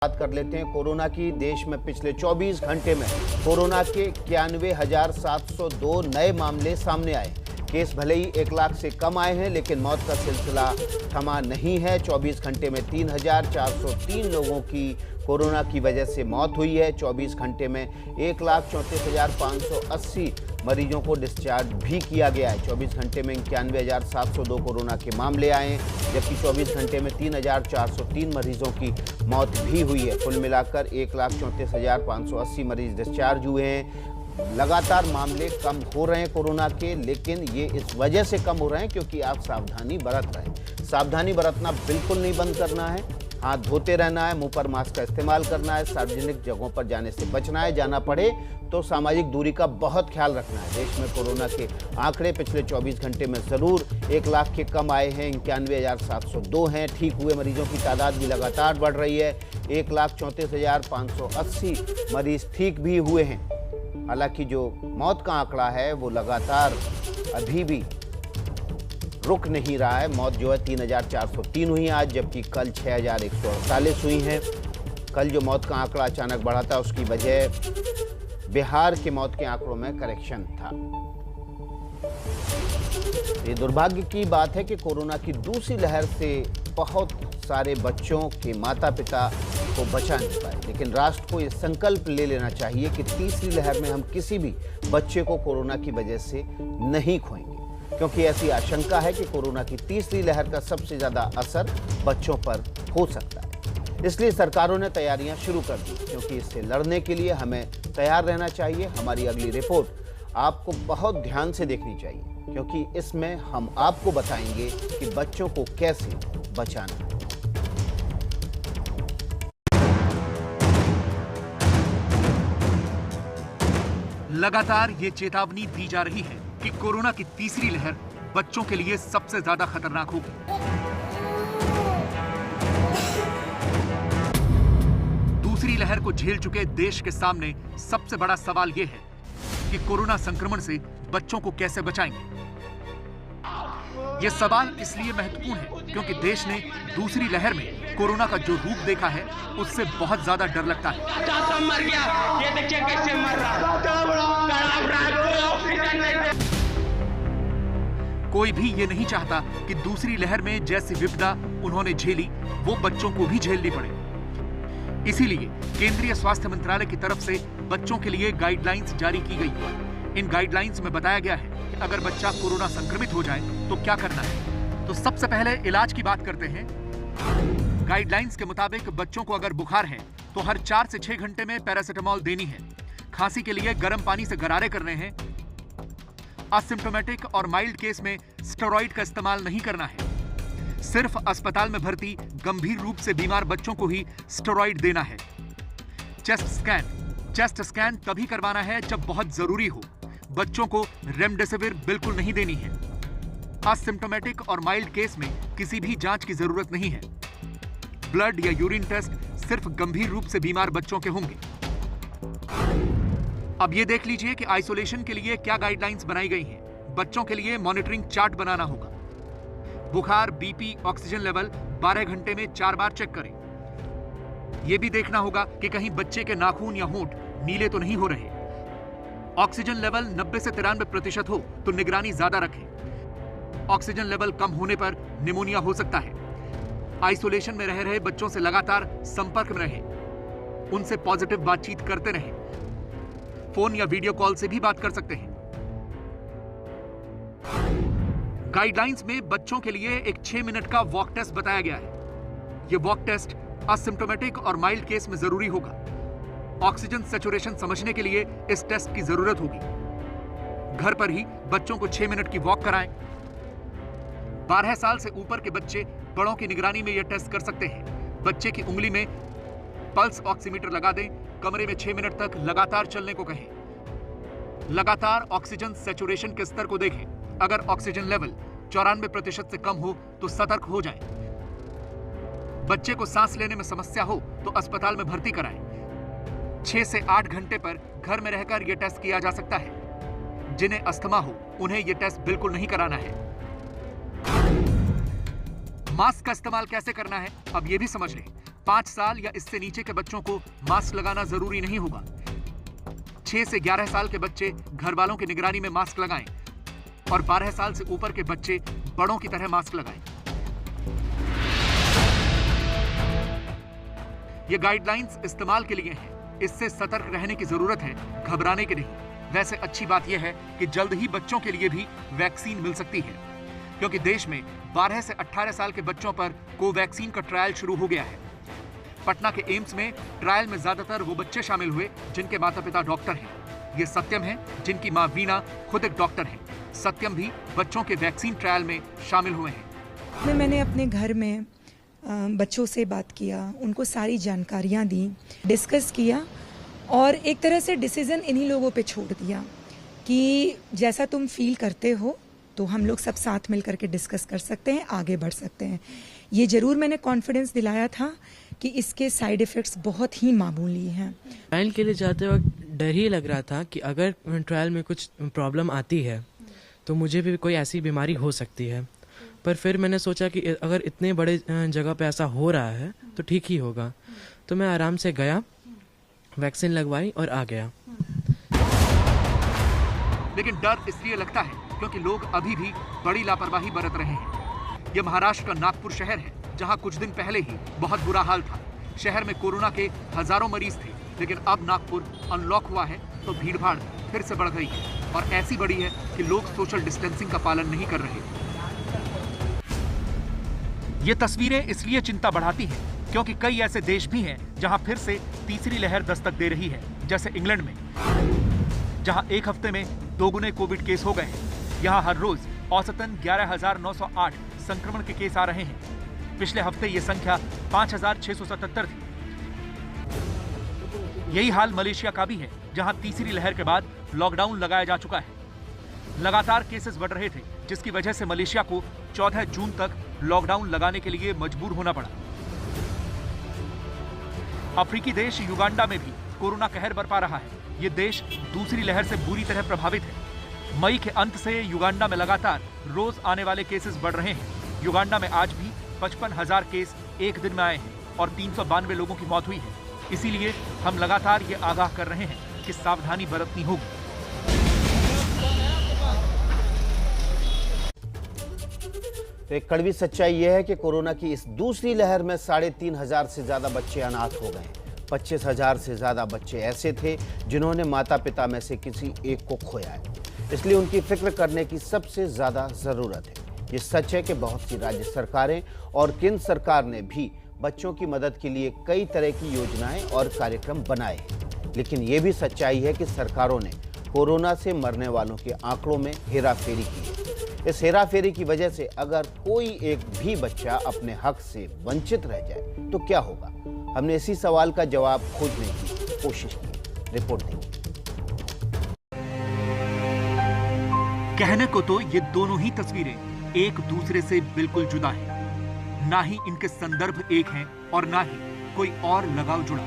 बात कर लेते हैं कोरोना की। देश में पिछले 24 घंटे में कोरोना के 91,702 नए मामले सामने आए। केस भले ही 1 लाख से कम आए हैं, लेकिन मौत का सिलसिला थमा नहीं है। 24 घंटे में 3,403 लोगों की कोरोना की वजह से मौत हुई है। 24 घंटे में 1,34,580 मरीजों को डिस्चार्ज भी किया गया है। 24 घंटे में 91,702 कोरोना के मामले आए हैं, जबकि 24 घंटे में 3,403 मरीजों की मौत भी हुई है। कुल मिलाकर 1,34,580 मरीज डिस्चार्ज हुए हैं। लगातार मामले कम हो रहे हैं कोरोना के, लेकिन ये इस वजह से कम हो रहे हैं क्योंकि आप सावधानी बरत रहे हैं। सावधानी बरतना बिल्कुल नहीं बंद करना है। हाथ धोते रहना है, मुंह पर मास्क का इस्तेमाल करना है, सार्वजनिक जगहों पर जाने से बचना है, जाना पड़े तो सामाजिक दूरी का बहुत ख्याल रखना है। देश में कोरोना के आंकड़े पिछले 24 घंटे में ज़रूर 1 लाख के कम आए हैं। 91,702 हैं। ठीक हुए मरीजों की तादाद भी लगातार बढ़ रही है। 1,34,580 मरीज ठीक भी हुए हैं। हालांकि जो मौत का आंकड़ा है वो लगातार अभी भी रुक नहीं रहा है। मौत जो है 3,403 हुई है आज, जबकि कल 6,148 हुई हैं। कल जो मौत का आंकड़ा अचानक बढ़ा था, उसकी वजह बिहार के मौत के आंकड़ों में करेक्शन था। ये दुर्भाग्य की बात है कि कोरोना की दूसरी लहर से बहुत सारे बच्चों के माता पिता को बचा नहीं पाए, लेकिन राष्ट्र को ये संकल्प ले लेना चाहिए कि तीसरी लहर में हम किसी भी बच्चे को कोरोना की वजह से नहीं खोएंगे, क्योंकि ऐसी आशंका है कि कोरोना की तीसरी लहर का सबसे ज़्यादा असर बच्चों पर हो सकता है। इसलिए सरकारों ने तैयारियां शुरू कर दी, क्योंकि इससे लड़ने के लिए हमें तैयार रहना चाहिए। हमारी अगली रिपोर्ट आपको बहुत ध्यान से देखनी चाहिए, क्योंकि इसमें हम आपको बताएंगे कि बच्चों को कैसे बचाना है। लगातार ये चेतावनी दी जा रही है कि कोरोना की तीसरी लहर बच्चों के लिए सबसे ज्यादा खतरनाक होगी। दूसरी लहर को झेल चुके देश के सामने सबसे बड़ा सवाल यह है कि कोरोना संक्रमण से बच्चों को कैसे बचाएंगे। यह सवाल इसलिए महत्वपूर्ण है क्योंकि देश ने दूसरी लहर में कोरोना का जो रूप देखा है, उससे बहुत ज्यादा डर लगता है। मर गया, ये देखिए कैसे मर रहा है। कोई भी ये नहीं चाहता कि दूसरी लहर में जैसी विपदा उन्होंने झेली, वो बच्चों को भी झेलनी पड़े। इसीलिए केंद्रीय स्वास्थ्य मंत्रालय की तरफ से बच्चों के लिए गाइडलाइंस जारी की गई है। इन गाइडलाइंस में बताया गया है कि अगर बच्चा कोरोना संक्रमित हो जाए तो क्या करना है। तो सबसे पहले इलाज की बात करते हैं। गाइडलाइंस के मुताबिक बच्चों को अगर बुखार है तो हर 4 से 6 घंटे में पैरासिटामोल देनी है। खांसी के लिए गर्म पानी से गरारे करने हैं। असिम्प्टोमेटिक और माइल्ड केस में स्टेरॉइड का इस्तेमाल नहीं करना है। सिर्फ अस्पताल में भर्ती गंभीर रूप से बीमार बच्चों को ही स्टेरॉइड देना है। चेस्ट स्कैन तभी करवाना है जब बहुत जरूरी हो। बच्चों को रेमडेसिविर बिल्कुल नहीं देनी है। असिम्प्टोमेटिक और माइल्ड केस में किसी भी जांच की जरूरत नहीं है। ब्लड या यूरिन टेस्ट सिर्फ गंभीर रूप से बीमार बच्चों के होंगे। अब ये देख लीजिए कि आइसोलेशन के लिए क्या गाइडलाइंस बनाई गई हैं। बच्चों के लिए मॉनिटरिंग चार्ट बनाना होगा। बुखार, बीपी, ऑक्सीजन लेवल 12 घंटे में 4 बार चेक करें। यह भी देखना होगा कि कहीं बच्चे के नाखून या होंठ नीले तो नहीं हो रहे। ऑक्सीजन लेवल 90 से 93% हो तो निगरानी ज्यादा रखें। ऑक्सीजन लेवल कम होने पर निमोनिया हो सकता है। आइसोलेशन में रह रहे बच्चों से लगातार संपर्क में रहें। उनसे पॉजिटिव बातचीत करते रहें। फोन या वीडियो कॉल से भी बात कर सकते हैं। गाइडलाइंस में बच्चों के लिए एक 6 मिनट का वॉक टेस्ट बताया गया है। यह वॉक टेस्ट असिम्प्टोमेटिक और माइल्ड केस में जरूरी होगा। ऑक्सीजन सैचुरेशन समझने के लिए इस टेस्ट की जरूरत होगी। घर पर ही बच्चों को 6 मिनट की वॉक कराएं। 12 साल से ऊपर के बच्चे बड़ों की निगरानी में यह टेस्ट कर सकते हैं। बच्चे की उंगली में पल्स ऑक्सीमीटर लगा दें। कमरे में 6 मिनट तक लगातार चलने को कहें। लगातार ऑक्सीजन सैचुरेशन के स्तर को देखें। अगर ऑक्सीजन लेवल 94% से कम हो तो सतर्क हो जाएं। बच्चे को सांस लेने में समस्या हो तो अस्पताल में भर्ती कराएं। 6 से 8 घंटे पर घर में रहकर यह टेस्ट किया जा सकता है। जिन्हें अस्थमा हो उन्हें यह टेस्ट बिल्कुल नहीं कराना है। मास्क का इस्तेमाल कैसे करना है अब ये भी समझ लें। 5 साल या इससे नीचे के बच्चों को मास्क लगाना जरूरी नहीं होगा। 6 से 11 साल के बच्चे घर वालों की निगरानी में मास्क लगाएं और 12 साल से ऊपर के बच्चे बड़ों की तरह मास्क लगाएं। ये गाइडलाइंस इस्तेमाल के लिए हैं। इससे सतर्क रहने की जरूरत है, घबराने की नहीं। वैसे अच्छी बात यह है कि जल्द ही बच्चों के लिए भी वैक्सीन मिल सकती है, क्योंकि देश में 12 से 18 साल के बच्चों पर कोवैक्सीन का ट्रायल शुरू हो गया है। पटना के एम्स में ट्रायल में ज्यादातर वो बच्चे शामिल हुए जिनके माता पिता डॉक्टर हैं। ये सत्यम है, जिनकी मां वीणा खुद एक डॉक्टर हैं। सत्यम भी बच्चों के वैक्सीन ट्रायल में शामिल हुए हैं। मैंने अपने घर में बच्चों से बात किया, उनको सारी जानकारियाँ दी, डिस्कस किया और एक तरह से डिसीजन इन्हीं लोगों पे छोड़ दिया कि जैसा तुम फील करते हो तो हम लोग सब साथ मिल करके डिस्कस कर सकते हैं, आगे बढ़ सकते हैं। ये जरूर मैंने कॉन्फिडेंस दिलाया था कि इसके साइड इफ़ेक्ट्स बहुत ही मामूली हैं। ट्रायल के लिए जाते वक्त डर ही लग रहा था कि अगर ट्रायल में कुछ प्रॉब्लम आती है तो मुझे भी कोई ऐसी बीमारी हो सकती है। पर फिर मैंने सोचा कि अगर इतने बड़े जगह पे ऐसा हो रहा है तो ठीक ही होगा, तो मैं आराम से गया, वैक्सीन लगवाई और आ गया। लेकिन डर इसलिए लगता है क्योंकि लोग अभी भी बड़ी लापरवाही बरत रहे हैं। यह महाराष्ट्र का नागपुर शहर है, जहां कुछ दिन पहले ही बहुत बुरा हाल था। शहर में कोरोना के हजारों मरीज थे, लेकिन अब नागपुर अनलॉक हुआ है तो भीड़भाड़ फिर से बढ़ गई है और ऐसी बढ़ी है कि लोग सोशल डिस्टेंसिंग का पालन नहीं कर रहे। ये तस्वीरें इसलिए चिंता बढ़ाती हैं क्योंकि कई ऐसे देश भी हैं जहां फिर से तीसरी लहर दस्तक दे रही है, जैसे इंग्लैंड में, जहां एक हफ्ते में 2 गुने कोविड केस हो गए हैं। यहां हर रोज औसतन 11,908 संक्रमण के केस आ रहे हैं। पिछले हफ्ते ये संख्या 5,677 थी। यही हाल मलेशिया का भी है, जहां तीसरी लहर के बाद लॉकडाउन लगाया जा चुका है। लगातार केसेस बढ़ रहे थे, जिसकी वजह से मलेशिया को 14 जून तक लॉकडाउन लगाने के लिए मजबूर होना पड़ा। अफ्रीकी देश युगांडा में भी कोरोना कहर बरपा रहा है। ये देश दूसरी लहर से बुरी तरह प्रभावित है। मई के अंत से युगांडा में लगातार रोज आने वाले केसेस बढ़ रहे हैं। युगांडा में आज भी 55,000 केस एक दिन में आए हैं और 392 लोगों की मौत हुई है। इसीलिए हम लगातार ये आगाह कर रहे हैं कि सावधानी बरतनी होगी। तो एक कड़वी सच्चाई यह है कि कोरोना की इस दूसरी लहर में 3,500 से ज्यादा बच्चे अनाथ हो गए। 25,000 से ज्यादा बच्चे ऐसे थे जिन्होंने माता पिता में से किसी एक को खोया है। इसलिए उनकी फिक्र करने की सबसे ज्यादा जरूरत है। ये सच है कि बहुत सी राज्य सरकारें और केंद्र सरकार ने भी बच्चों की मदद के लिए कई तरह की योजनाएं और कार्यक्रम बनाए हैं। लेकिन ये भी सच्चाई है कि सरकारों ने कोरोना से मरने वालों के आंकड़ों में हेराफेरी की है। इस हेराफेरी की वजह से अगर कोई एक भी बच्चा अपने हक से वंचित रह जाए तो क्या होगा? हमने इसी सवाल का जवाब खोजने की कोशिश की। रिपोर्ट देखिए। कहने को तो ये दोनों ही तस्वीरें एक दूसरे से बिल्कुल जुदा हैं। ना ही इनके संदर्भ एक हैं और ना ही कोई और लगाव जुड़ा।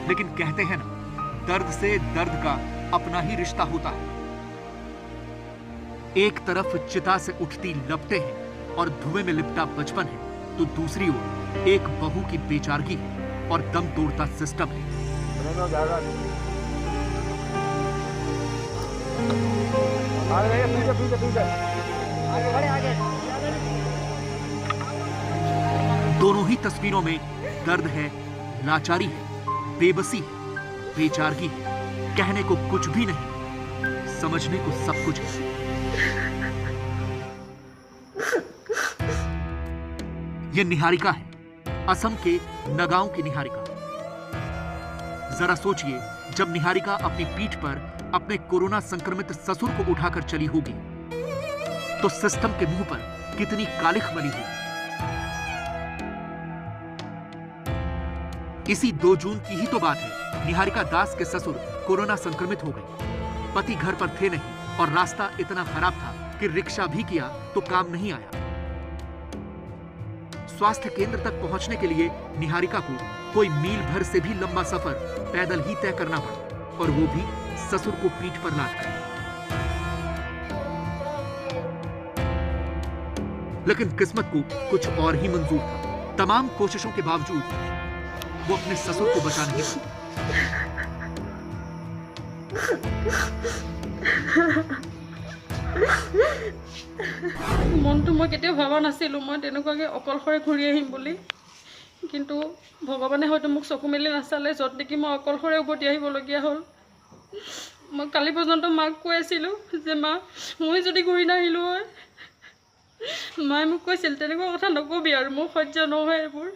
लेकिन कहते हैं ना, दर्द से दर्द का अपना ही रिश्ता होता है। एक तरफ चिता से उठती लपटें हैं और धुएं में लिपटा बचपन है, तो दूसरी ओर एक बहू की बेचारगी है और दम तोड़ता सिस्टम है। दोनों ही तस्वीरों में दर्द है, लाचारी है, बेबसी है, बेचारगी है। कहने को कुछ भी नहीं, समझने को सब कुछ है। ये निहारिका है, असम के नगांव की निहारिका। जरा सोचिए, जब निहारिका अपनी पीठ पर अपने कोरोना संक्रमित ससुर को उठाकर चली होगी तो सिस्टम के मुंह पर कितनी कालिख बनी होगी। इसी 2 जून की ही तो बात है। निहारिका दास के ससुर कोरोना संक्रमित हो गए। पति घर पर थे नहीं और रास्ता इतना खराब था कि रिक्शा भी किया तो काम नहीं आया। स्वास्थ्य केंद्र तक पहुंचने के लिए निहारिका को कोई मील भर से भी लंबा सफर पैदल ही तय करना पड़ा, और वो भी ससुर को पीठ पर लादकर। लेकिन किस्मत को कुछ और ही मंजूर था। तमाम कोशिशों के बावजूद वो अपने ससुर को बचा नहीं पाई। মনটো মই কেতিয়াও ভবা নাছিলোঁ মই তেনেকুৱাকৈ অকলশৰে ঘূৰি আহিম বুলি, কিন্তু ভগৱানে হয়তো মোক চকু মেলি নাচালে, য'ত নেকি মই অকলশৰে উভতি আহিবলগীয়া হ'ল। মই কালি পৰ্যন্ত মাক কৈ আছিলোঁ যে মা মই যদি ঘূৰি নাহিলোঁ হয়, মায়ে মোক কৈছিল তেনেকুৱা কথা নকবি আৰু মোৰ সহ্য নহয় এইবোৰ।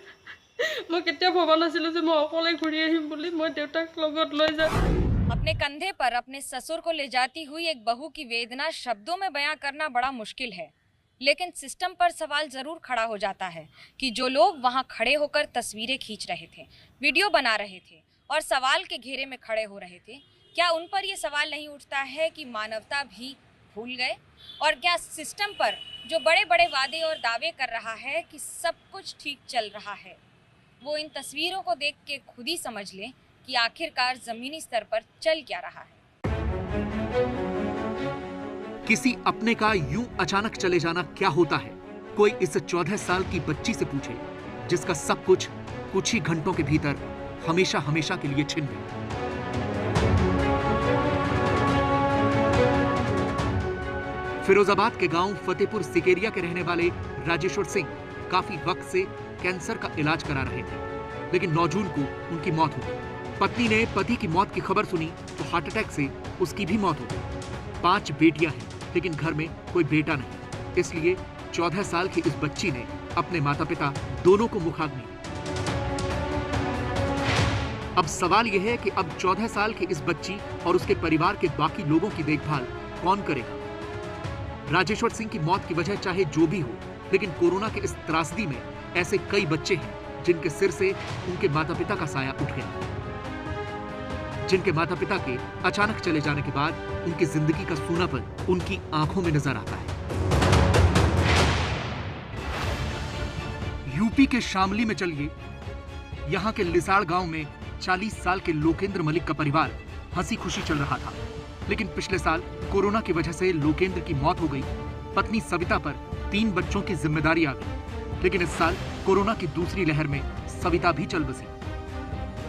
মই কেতিয়াও ভবা নাছিলোঁ যে মই অকলে ঘূৰি আহিম বুলি। মই দেউতাক লগত লৈ যাম। अपने कंधे पर अपने ससुर को ले जाती हुई एक बहू की वेदना शब्दों में बयां करना बड़ा मुश्किल है, लेकिन सिस्टम पर सवाल जरूर खड़ा हो जाता है कि जो लोग वहां खड़े होकर तस्वीरें खींच रहे थे, वीडियो बना रहे थे और सवाल के घेरे में खड़े हो रहे थे, क्या उन पर यह सवाल नहीं उठता है कि मानवता भी भूल गए? और क्या सिस्टम पर जो बड़े बड़े वादे और दावे कर रहा है कि सब कुछ ठीक चल रहा है, वो इन तस्वीरों को देख के खुद ही समझ ले कि आखिरकार जमीनी स्तर पर चल क्या रहा है। किसी अपने का यूं अचानक चले जाना क्या होता है, कोई इस 14 साल की बच्ची से पूछे जिसका सब कुछ ही घंटों के भीतर हमेशा हमेशा के लिए छिन गया। फिरोजाबाद के गांव फतेहपुर सिकेरिया के रहने वाले राजेश्वर सिंह काफी वक्त से कैंसर का इलाज करा रहे थे, लेकिन 9 जून को उनकी मौत हो गई। पत्नी ने पति की मौत की खबर सुनी तो हार्ट अटैक से उसकी भी मौत हो गई। 5 बेटियां हैं, लेकिन घर में कोई बेटा नहीं, इसलिए 14 साल की इस बच्ची ने अपने माता पिता दोनों को मुखाग्नि। अब सवाल यह है कि अब 14 साल की इस बच्ची और उसके परिवार के बाकी लोगों की देखभाल कौन करेगा? राजेश्वर सिंह की मौत की वजह चाहे जो भी हो, लेकिन कोरोना के इस त्रासदी में ऐसे कई बच्चे हैं जिनके सिर से उनके माता पिता का साया उठ गया, जिनके माता पिता के अचानक चले जाने के बाद उनकी जिंदगी का सूनापन उनकी आंखों में नजर आता है। यूपी के शामली में चलिए, यहां के लिसाड़ गांव में 40 साल के लोकेंद्र मलिक का परिवार हंसी खुशी चल रहा था, लेकिन पिछले साल कोरोना की वजह से लोकेंद्र की मौत हो गई। पत्नी सविता पर 3 बच्चों की जिम्मेदारी आ गई, लेकिन इस साल कोरोना की दूसरी लहर में सविता भी चल बसी।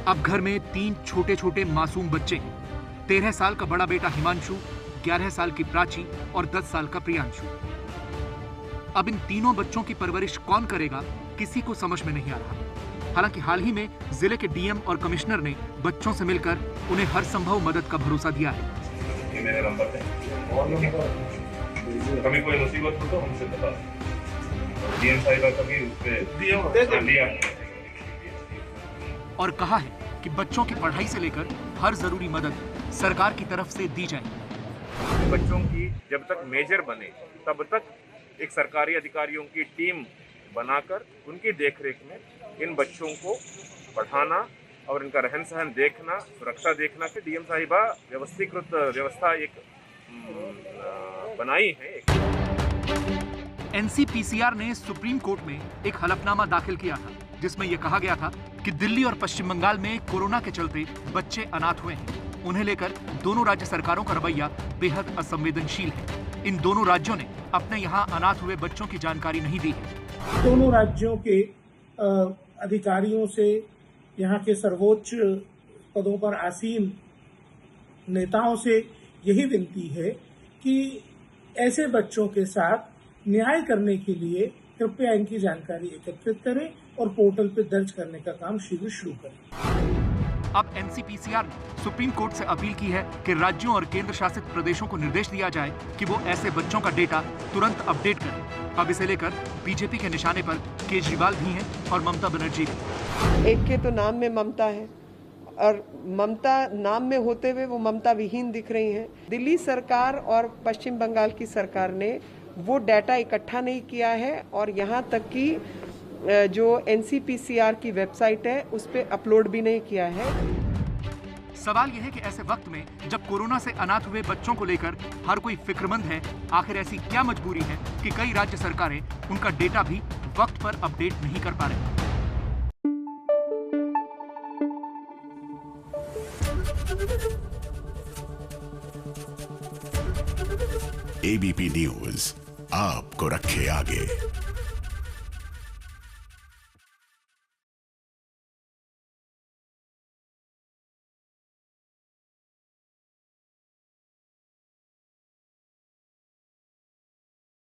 अब घर में 3 छोटे छोटे मासूम बच्चे हैं। 13 साल का बड़ा बेटा हिमांशु, 11 साल की प्राची और 10 साल का प्रियांशु। अब इन तीनों बच्चों की परवरिश कौन करेगा, किसी को समझ में नहीं आ रहा। हालांकि हाल ही में जिले के डीएम और कमिश्नर ने बच्चों से मिलकर उन्हें हर संभव मदद का भरोसा दिया है। ये मेरा नंबर है, कभी कोई मुसीबत हो तो हमसे बता। डीएम साहिबा का भी उस पे दिया है और कहा है कि बच्चों की पढ़ाई से लेकर हर जरूरी मदद सरकार की तरफ से दी जाए। बच्चों की जब तक मेजर बने तब तक एक सरकारी अधिकारियों की टीम बनाकर उनकी देखरेख में इन बच्चों को पढ़ाना और इनका रहन सहन देखना, सुरक्षा देखना कि डीएम साहिबा व्यवस्थीकृत व्यवस्था एक बनाई है। एनसीपीसीआर ने सुप्रीम कोर्ट में एक हलफनामा दाखिल किया था, जिसमें यह कहा गया था कि दिल्ली और पश्चिम बंगाल में कोरोना के चलते बच्चे अनाथ हुए हैं। उन्हें लेकर दोनों राज्य सरकारों का रवैया बेहद असंवेदनशील है। इन दोनों राज्यों ने अपने यहाँ अनाथ हुए बच्चों की जानकारी नहीं दी है। दोनों राज्यों के अधिकारियों से, यहाँ के सर्वोच्च पदों पर आसीन नेताओं से यही विनती है कि ऐसे बच्चों के साथ न्याय करने के लिए कृपया इनकी जानकारी एकत्रित करें और पोर्टल पर दर्ज करने का काम शीघ्र शुरू करें। अब एनसीपीसीआर ने सुप्रीम कोर्ट से अपील की है कि राज्यों और केंद्र शासित प्रदेशों को निर्देश दिया जाए कि वो ऐसे बच्चों का डेटा तुरंत अपडेट करें। अब इसे लेकर बीजेपी के निशाने पर केजरीवाल भी हैं और ममता बनर्जी भी। एक के तो नाम में ममता है और ममता नाम में होते हुए वो ममता विहीन दिख रही हैं। दिल्ली सरकार और पश्चिम बंगाल की सरकार ने वो डाटा इकट्ठा नहीं किया है और यहाँ तक कि जो एनसीपीसीआर की वेबसाइट है उस पे अपलोड भी नहीं किया है। सवाल यह है कि ऐसे वक्त में जब कोरोना से अनाथ हुए बच्चों को लेकर हर कोई फिक्रमंद है, आखिर ऐसी क्या मजबूरी है कि कई राज्य सरकारें उनका डेटा भी वक्त पर अपडेट नहीं कर पा रही। एबीपी न्यूज आपको रखे आगे।